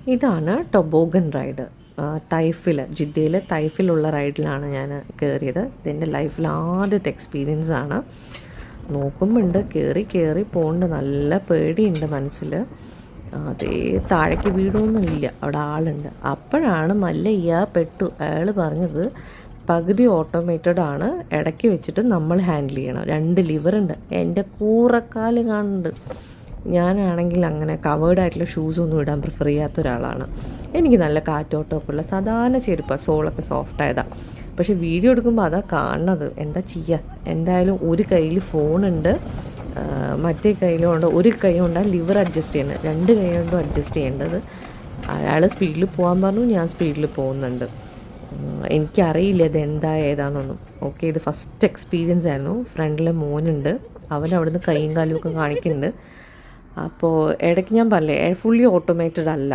ഇതാണ് ടൊബോഗൻ റൈഡ്. തൈഫിൽ, ജിദ്ദയിൽ തൈഫിലുള്ള റൈഡിലാണ് ഞാൻ കയറിയത്. ഇതെൻ്റെ ലൈഫിൽ ആദ്യത്തെ എക്സ്പീരിയൻസ് ആണ്. നോക്കുമ്പോണ്ട് കയറി പോകേണ്ട നല്ല പേടിയുണ്ട് മനസ്സിൽ. അതേ താഴേക്ക് വീടൊന്നുമില്ല, അവിടെ ആളുണ്ട്. അപ്പോഴാണ് മല്ലയ്യ പെട്ടു. അയാൾ പറഞ്ഞത് പകുതി ഓട്ടോമേറ്റഡ് ആണ്, ഇടയ്ക്ക് വെച്ചിട്ട് നമ്മൾ ഹാൻഡിൽ ചെയ്യണം. 2 ലിവറുണ്ട്. എൻ്റെ കൂറക്കാല് കാണുന്നുണ്ട്. ഞാനാണെങ്കിൽ അങ്ങനെ കവേർഡായിട്ടുള്ള ഷൂസൊന്നും ഇടാൻ പ്രിഫർ ചെയ്യാത്ത ഒരാളാണ്. എനിക്ക് നല്ല കാറ്റോട്ടമൊക്കെ ഉള്ള സാധാരണ ചെരുപ്പാണ്, സോളൊക്കെ സോഫ്റ്റ് ആയതാണ്. പക്ഷേ വീഡിയോ എടുക്കുമ്പോൾ അതാ കാണുന്നത്. എന്താ ചെയ്യുക? എന്തായാലും ഒരു കയ്യിൽ ഫോണുണ്ട്, മറ്റേ കയ്യിലുണ്ട്. ഒരു കൈ കൊണ്ടാണ് ലിവർ അഡ്ജസ്റ്റ് ചെയ്യുന്നത്, 2 കൈ കൊണ്ടും അഡ്ജസ്റ്റ് ചെയ്യേണ്ടത്. അയാൾ സ്പീഡിൽ പോകാൻ പറഞ്ഞു, ഞാൻ സ്പീഡിൽ പോകുന്നുണ്ട്. എനിക്കറിയില്ല ഇത് എന്താ ഏതാണെന്നൊന്നും. ഓക്കെ, ഇത് ഫസ്റ്റ് എക്സ്പീരിയൻസ് ആയിരുന്നു. ഫ്രണ്ടിൽ മോനുണ്ട്, അവൻ അവിടുന്ന് കൈയും കാലും ഒക്കെ കാണിക്കുന്നുണ്ട്. അപ്പോൾ ഇടയ്ക്ക് ഞാൻ പറഞ്ഞില്ലേ ഫുള്ളി ഓട്ടോമേറ്റഡ് അല്ല.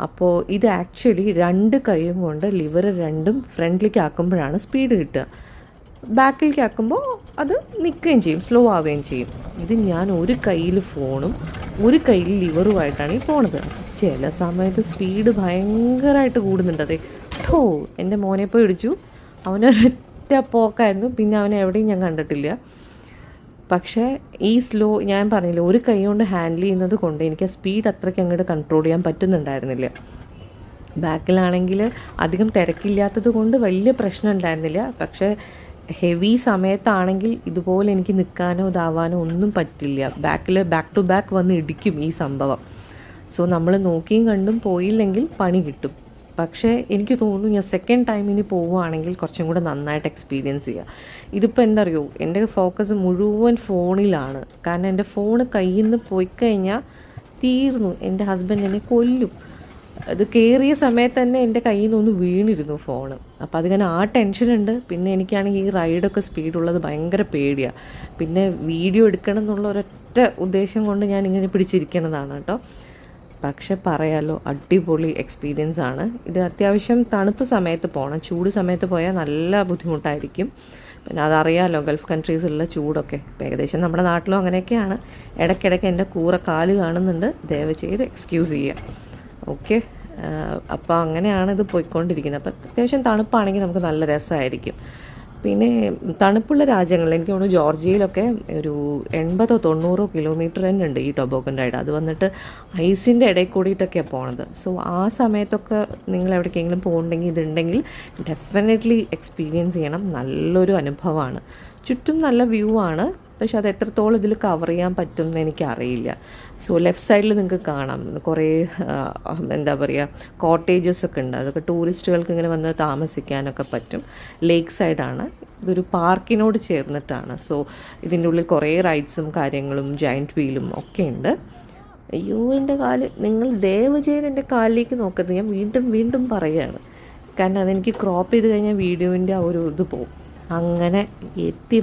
അപ്പോൾ ഇത് ആക്ച്വലി 2 കൈയും കൊണ്ട് ലിവർ 2ഉം ഫ്രണ്ടിലേക്ക് ആക്കുമ്പോഴാണ് സ്പീഡ് കിട്ടുക. ബാക്കിലേക്ക് ആക്കുമ്പോൾ അത് നിൽക്കുകയും ചെയ്യും, സ്ലോ ആവുകയും ചെയ്യും. ഇത് ഞാൻ ഒരു കയ്യിൽ ഫോണും ഒരു കയ്യിൽ ലിവറുമായിട്ടാണ് ഈ പോണത്. ചില സമയത്ത് സ്പീഡ് ഭയങ്കരമായിട്ട് കൂടുന്നുണ്ട്. അതെ ഠോ, എൻ്റെ മോനെ പോയി ഇടിച്ചു. അവനൊരൊറ്റ പോക്കായിരുന്നു, പിന്നെ അവനെ എവിടെയും ഞാൻ കണ്ടിട്ടില്ല. പക്ഷേ ഈ സ്ലോ ഞാൻ പറഞ്ഞില്ല, ഒരു കൈ കൊണ്ട് ഹാൻഡിൽ ചെയ്യുന്നത് കൊണ്ട് എനിക്ക് ആ സ്പീഡ് അത്രയ്ക്ക് അങ്ങോട്ട് കൺട്രോൾ ചെയ്യാൻ പറ്റുന്നുണ്ടായിരുന്നില്ല. ബാക്കിലാണെങ്കിൽ അധികം തിരക്കില്ലാത്തത് കൊണ്ട് വലിയ പ്രശ്നം ഉണ്ടായിരുന്നില്ല. പക്ഷേ ഹെവി സമയത്താണെങ്കിൽ ഇതുപോലെ എനിക്ക് നിൽക്കാനോ ഇതാവാനോ ഒന്നും പറ്റില്ല. ബാക്ക് ടു ബാക്ക് വന്ന് ഇടിക്കും ഈ സംഭവം. സോ നമ്മൾ നോക്കിയും കണ്ടും പോയില്ലെങ്കിൽ പണി കിട്ടും. പക്ഷേ എനിക്ക് തോന്നുന്നു ഞാൻ സെക്കൻഡ് ടൈമിന് പോവുകയാണെങ്കിൽ കുറച്ചും കൂടെ നന്നായിട്ട് എക്സ്പീരിയൻസ് ചെയ്യുക. ഇതിപ്പോൾ എന്താ അറിയോ, എൻ്റെ ഫോക്കസ് മുഴുവൻ ഫോണിലാണ്. കാരണം എൻ്റെ ഫോണ് കയ്യിൽ നിന്ന് പോയി കഴിഞ്ഞാൽ തീർന്നു, എൻ്റെ ഹസ്ബൻഡ് എന്നെ കൊല്ലും. അത് കയറിയ സമയത്ത് തന്നെ എൻ്റെ കയ്യിൽ നിന്നൊന്ന് വീണിരുന്നു ഫോണ്. അപ്പോൾ അതിങ്ങനെ ആ ടെൻഷനുണ്ട്. പിന്നെ എനിക്കാണെങ്കിൽ ഈ റൈഡൊക്കെ സ്പീഡുള്ളത് ഭയങ്കര പേടിയാണ്. പിന്നെ വീഡിയോ എടുക്കണം എന്നുള്ള ഒരൊറ്റ ഉദ്ദേശം കൊണ്ട് ഞാൻ ഇങ്ങനെ പിടിച്ചിരിക്കുന്നതാണ് കേട്ടോ. പക്ഷെ പറയാലോ, അടിപൊളി എക്സ്പീരിയൻസ് ആണ്. ഇത് അത്യാവശ്യം തണുപ്പ് സമയത്ത് പോകണം, ചൂട് സമയത്ത് പോയാൽ നല്ല ബുദ്ധിമുട്ടായിരിക്കും. പിന്നെ അതറിയാമല്ലോ, ഗൾഫ് കൺട്രീസിലുള്ള ചൂടൊക്കെ ഏകദേശം നമ്മുടെ നാട്ടിലും അങ്ങനെയൊക്കെയാണ്. ഇടയ്ക്കിടയ്ക്ക് എൻ്റെ കാല് കാണുന്നുണ്ട്, ദയവ് ചെയ്ത് എക്സ്ക്യൂസ് ചെയ്യുക. ഓക്കെ, അപ്പോൾ അങ്ങനെയാണ് ഇത് പോയിക്കൊണ്ടിരിക്കുന്നത്. അപ്പോൾ അത്യാവശ്യം തണുപ്പാണെങ്കിൽ നമുക്ക് നല്ല രസമായിരിക്കും. പിന്നെ തണുപ്പുള്ള രാജ്യങ്ങളിൽ എനിക്ക് തോന്നുന്നു ജോർജിയയിലൊക്കെ ഒരു 80-90 കിലോമീറ്റർ തന്നെ ഉണ്ട് ഈ ടൊബോഗൻ റൈഡ്. അത് വന്നിട്ട് ഐസിൻ്റെ ഇടയിൽ കൂടിയിട്ടൊക്കെയാണ് പോണത്. സോ ആ സമയത്തൊക്കെ നിങ്ങൾ എവിടേക്കെങ്കിലും പോകുന്നുണ്ടെങ്കിൽ ഇതുണ്ടെങ്കിൽ ഡെഫിനറ്റ്ലി എക്സ്പീരിയൻസ് ചെയ്യണം. നല്ലൊരു അനുഭവമാണ്. ചുറ്റും നല്ല വ്യൂ ആണ്, പക്ഷെ അത് എത്രത്തോളം ഇതിൽ കവർ ചെയ്യാൻ പറ്റും എന്ന് എനിക്കറിയില്ല. സോ ലെഫ്റ്റ് സൈഡിൽ നിങ്ങൾക്ക് കാണാം കുറേ എന്താ പറയുക കോട്ടേജസ് ഒക്കെ ഉണ്ട്. അതൊക്കെ ടൂറിസ്റ്റുകൾക്ക് ഇങ്ങനെ വന്ന് താമസിക്കാനൊക്കെ പറ്റും. ലേക്ക് സൈഡാണ്, ഇതൊരു പാർക്കിനോട് ചേർന്നിട്ടാണ്. സോ ഇതിൻ്റെ ഉള്ളിൽ കുറേ റൈഡ്സും കാര്യങ്ങളും ജയൻറ്റ് വീലും ഒക്കെ ഉണ്ട്. അയ്യോ എൻ്റെ കാല്, നിങ്ങൾ ദയവ് ചെയ്ത് എൻ്റെ കാലിലേക്ക് നോക്കരുത്. ഞാൻ വീണ്ടും പറയുകയാണ്, കാരണം അതെനിക്ക് ക്രോപ്പ് ചെയ്ത് കഴിഞ്ഞാൽ വീഡിയോൻ്റെ ആ ഒരു ഇത് പോവും. അങ്ങനെ എത്തി